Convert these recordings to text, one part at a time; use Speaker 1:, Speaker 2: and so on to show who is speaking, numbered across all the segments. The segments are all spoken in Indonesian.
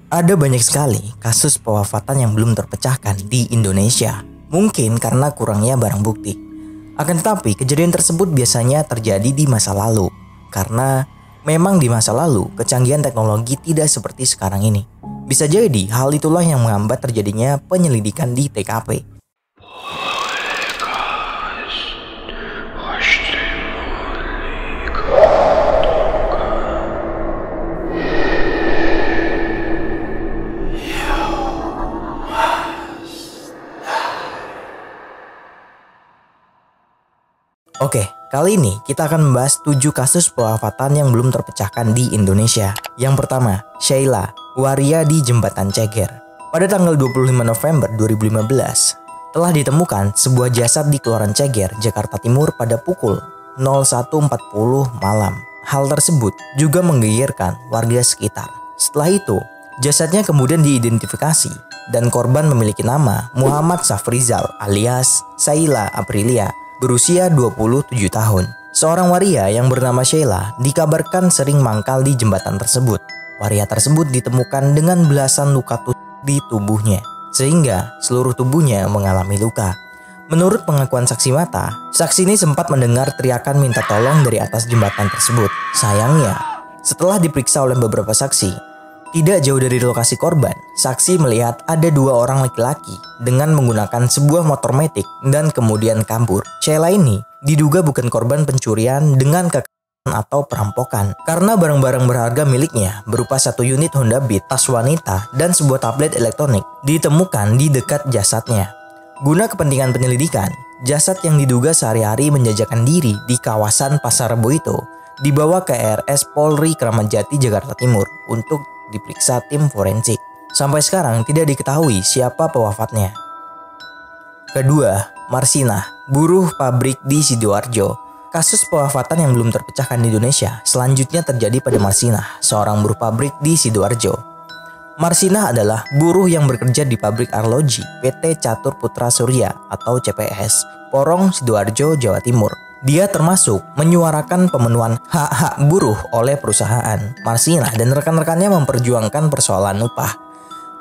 Speaker 1: Ada banyak sekali kasus pewafatan yang belum terpecahkan di Indonesia. Mungkin karena kurangnya barang bukti. Akan tetapi kejadian tersebut biasanya terjadi di masa lalu. Karena memang di masa lalu kecanggihan teknologi tidak seperti sekarang ini. Bisa jadi hal itulah yang menghambat terjadinya penyelidikan di TKP. Oke, kali ini kita akan membahas 7 kasus pewafatan yang belum terpecahkan di Indonesia. Yang pertama, Sheila, waria di Jembatan Ceger. Pada tanggal 25 November 2015, telah ditemukan sebuah jasad di Kelurahan Ceger, Jakarta Timur pada pukul 01.40 malam. Hal tersebut juga menggegerkan warga sekitar. Setelah itu, jasadnya kemudian diidentifikasi dan korban memiliki nama Muhammad Safrizal alias Sheila Aprilia, berusia 27 tahun. Seorang waria yang bernama Sheila dikabarkan sering mangkal di jembatan tersebut. Waria tersebut ditemukan dengan belasan luka tusuk di tubuhnya, sehingga seluruh tubuhnya mengalami luka. Menurut pengakuan saksi mata, saksi ini sempat mendengar teriakan minta tolong dari atas jembatan tersebut. Sayangnya, setelah diperiksa oleh beberapa saksi, tidak jauh dari lokasi korban, saksi melihat ada 2 orang laki-laki dengan menggunakan sebuah motor metik dan kemudian kabur. Sheila ini diduga bukan korban pencurian dengan kekerasan atau perampokan karena barang-barang berharga miliknya berupa 1 unit Honda Beat, tas wanita, dan sebuah tablet elektronik ditemukan di dekat jasadnya. Guna kepentingan penyelidikan, jasad yang diduga sehari-hari menjajakan diri di kawasan Pasar Rebo itu dibawa ke RS Polri Kramat Jati, Jakarta Timur untuk diperiksa tim forensik. Sampai sekarang tidak diketahui siapa pewafatnya. Kedua, Marsinah, buruh pabrik di Sidoarjo. Kasus pewafatan yang belum terpecahkan di Indonesia selanjutnya terjadi pada Marsinah, seorang buruh pabrik di Sidoarjo. Marsinah adalah buruh yang bekerja di pabrik arloji PT Catur Putra Surya atau CPS, Porong, Sidoarjo, Jawa Timur. Dia termasuk menyuarakan pemenuhan hak-hak buruh oleh perusahaan. Marsinah dan rekan-rekannya memperjuangkan persoalan upah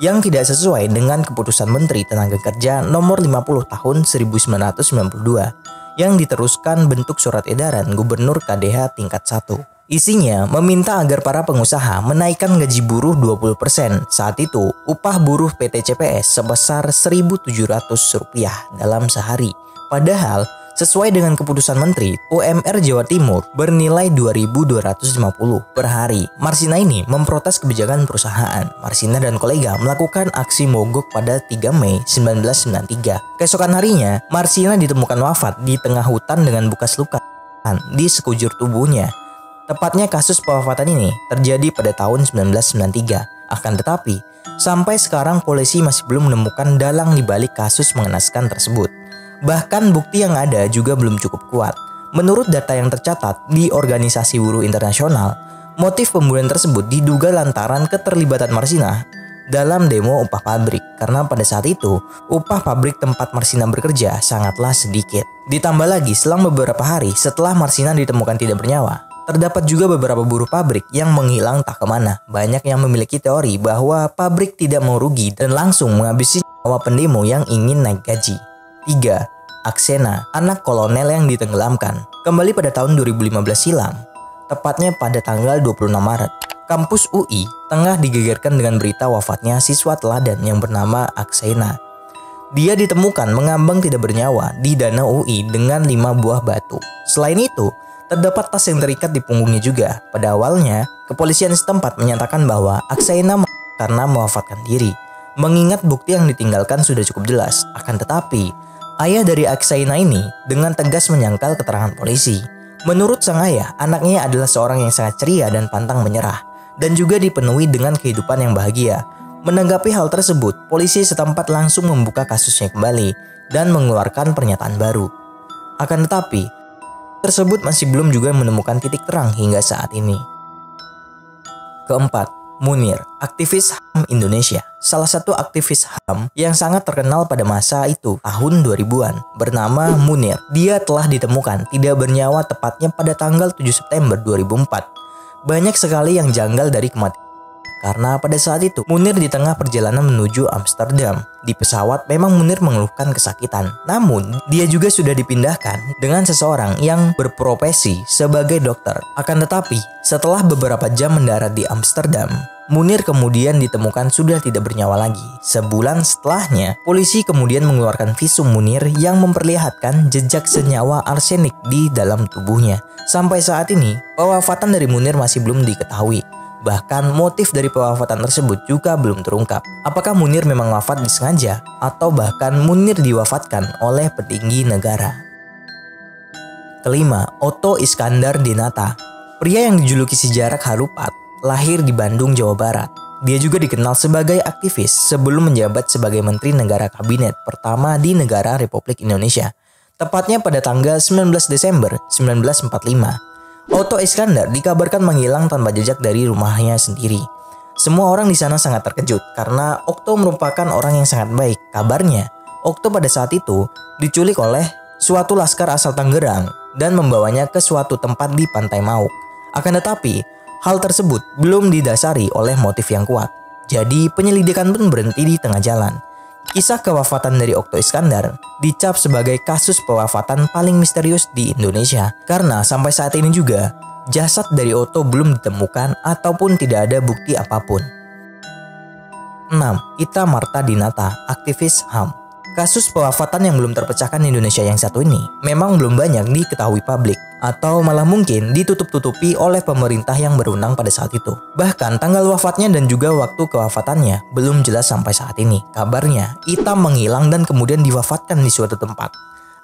Speaker 1: yang tidak sesuai dengan keputusan Menteri Tenaga Kerja nomor 50 tahun 1992 yang diteruskan bentuk surat edaran Gubernur KDH tingkat 1. Isinya meminta agar para pengusaha menaikkan gaji buruh 20%. Saat itu, upah buruh PT CPS sebesar Rp1.700 dalam sehari. Padahal, sesuai dengan keputusan Menteri, UMR Jawa Timur bernilai 2.250 per hari. Marsinah ini memprotes kebijakan perusahaan. Marsinah dan kolega melakukan aksi mogok pada 3 Mei 1993. Keesokan harinya, Marsinah ditemukan wafat di tengah hutan dengan bekas luka di sekujur tubuhnya. Tepatnya kasus pewafatan ini terjadi pada tahun 1993. Akan tetapi, sampai sekarang polisi masih belum menemukan dalang di balik kasus mengenaskan tersebut. Bahkan bukti yang ada juga belum cukup kuat. Menurut data yang tercatat di Organisasi Buruh Internasional, motif pembunuhan tersebut diduga lantaran keterlibatan Marsinah dalam demo upah pabrik. Karena pada saat itu, upah pabrik tempat Marsinah bekerja sangatlah sedikit. Ditambah lagi, selang beberapa hari setelah Marsinah ditemukan tidak bernyawa, terdapat juga beberapa buruh pabrik yang menghilang tak kemana. Banyak yang memiliki teori bahwa pabrik tidak mau rugi dan langsung menghabisi nyawa pendemo yang ingin naik gaji. 3. Aksena, anak kolonel yang ditenggelamkan. Kembali pada tahun 2015 silam, tepatnya pada tanggal 26 Maret, kampus UI tengah digegerkan dengan berita wafatnya siswa teladan yang bernama Aksena. Dia ditemukan mengambang tidak bernyawa di danau UI dengan 5 buah batu. Selain itu, terdapat tas yang terikat di punggungnya juga. Pada awalnya, kepolisian setempat menyatakan bahwa Aksena karena mewafatkan diri, mengingat bukti yang ditinggalkan sudah cukup jelas. Akan tetapi, ayah dari Aksena ini dengan tegas menyangkal keterangan polisi. Menurut sang ayah, anaknya adalah seorang yang sangat ceria dan pantang menyerah, dan juga dipenuhi dengan kehidupan yang bahagia. Menanggapi hal tersebut, polisi setempat langsung membuka kasusnya kembali dan mengeluarkan pernyataan baru. Akan tetapi, tersebut masih belum juga menemukan titik terang hingga saat ini. Keempat, Munir, aktivis HAM Indonesia. Salah satu aktivis HAM yang sangat terkenal pada masa itu, tahun 2000-an, bernama Munir. Dia telah ditemukan tidak bernyawa tepatnya pada tanggal 7 September 2004. Banyak sekali yang janggal dari kematian karena pada saat itu Munir di tengah perjalanan menuju Amsterdam. Di pesawat memang Munir mengeluhkan kesakitan. Namun, dia juga sudah dipindahkan dengan seseorang yang berprofesi sebagai dokter. Akan tetapi, setelah beberapa jam mendarat di Amsterdam, Munir kemudian ditemukan sudah tidak bernyawa lagi. Sebulan setelahnya, polisi kemudian mengeluarkan visum Munir yang memperlihatkan jejak senyawa arsenik di dalam tubuhnya. Sampai saat ini, pewafatan dari Munir masih belum diketahui. Bahkan motif dari pewafatan tersebut juga belum terungkap. Apakah Munir memang wafat disengaja atau bahkan Munir diwafatkan oleh petinggi negara? Kelima, Otto Iskandar Dinata. Pria yang dijuluki si Jarak Harupat lahir di Bandung, Jawa Barat. Dia juga dikenal sebagai aktivis sebelum menjabat sebagai Menteri Negara Kabinet pertama di negara Republik Indonesia. Tepatnya pada tanggal 19 Desember 1945. Otto Iskandar dikabarkan menghilang tanpa jejak dari rumahnya sendiri. Semua orang di sana sangat terkejut karena Otto merupakan orang yang sangat baik. Kabarnya, Otto pada saat itu diculik oleh suatu laskar asal Tangerang dan membawanya ke suatu tempat di Pantai Mauk. Akan tetapi, hal tersebut belum didasari oleh motif yang kuat. Jadi penyelidikan pun berhenti di tengah jalan. Kisah kewafatan dari Otto Iskandar dicap sebagai kasus pewafatan paling misterius di Indonesia. Karena sampai saat ini juga, jasad dari Otto belum ditemukan ataupun tidak ada bukti apapun. 6. Ita Marta Dinata, aktivis HAM. Kasus pewafatan yang belum terpecahkan di Indonesia yang satu ini memang belum banyak diketahui publik, atau malah mungkin ditutup-tutupi oleh pemerintah yang berwenang pada saat itu. Bahkan tanggal wafatnya dan juga waktu kewafatannya belum jelas sampai saat ini. Kabarnya, Ita menghilang dan kemudian diwafatkan di suatu tempat.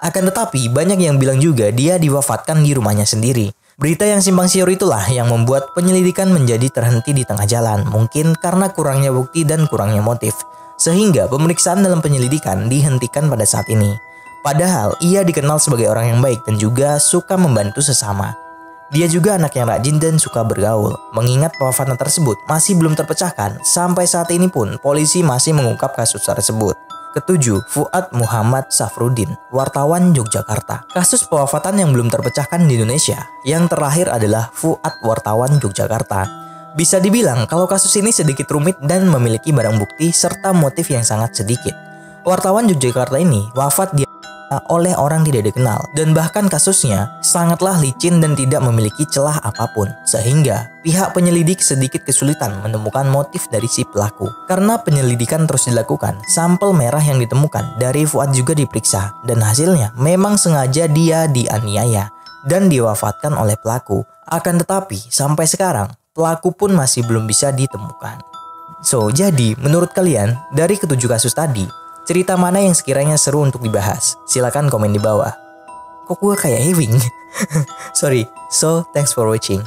Speaker 1: Akan tetapi, banyak yang bilang juga dia diwafatkan di rumahnya sendiri. Berita yang simpang siur itulah yang membuat penyelidikan menjadi terhenti di tengah jalan, mungkin karena kurangnya bukti dan kurangnya motif. Sehingga pemeriksaan dalam penyelidikan dihentikan pada saat ini. Padahal ia dikenal sebagai orang yang baik dan juga suka membantu sesama. Dia juga anak yang rajin dan suka bergaul. Mengingat pewafatan tersebut masih belum terpecahkan, sampai saat ini pun polisi masih mengungkap kasus tersebut. Ketujuh, Fuad Muhammad Safruddin, wartawan Yogyakarta. Kasus pewafatan yang belum terpecahkan di Indonesia. Yang terakhir adalah Fuad, wartawan Yogyakarta. Bisa dibilang kalau kasus ini sedikit rumit dan memiliki barang bukti serta motif yang sangat sedikit. Wartawan Yogyakarta ini wafat oleh orang tidak dikenal dan bahkan kasusnya sangatlah licin dan tidak memiliki celah apapun, sehingga pihak penyelidik sedikit kesulitan menemukan motif dari si pelaku. Karena penyelidikan terus dilakukan, sampel merah yang ditemukan dari Fuad juga diperiksa dan hasilnya memang sengaja dia dianiaya dan diwafatkan oleh pelaku. Akan tetapi sampai sekarang pelaku pun masih belum bisa ditemukan. So, jadi menurut kalian dari ketujuh kasus tadi, cerita mana yang sekiranya seru untuk dibahas? Silakan komen di bawah. Kok gue kayak Ewing? Sorry. So, thanks for watching.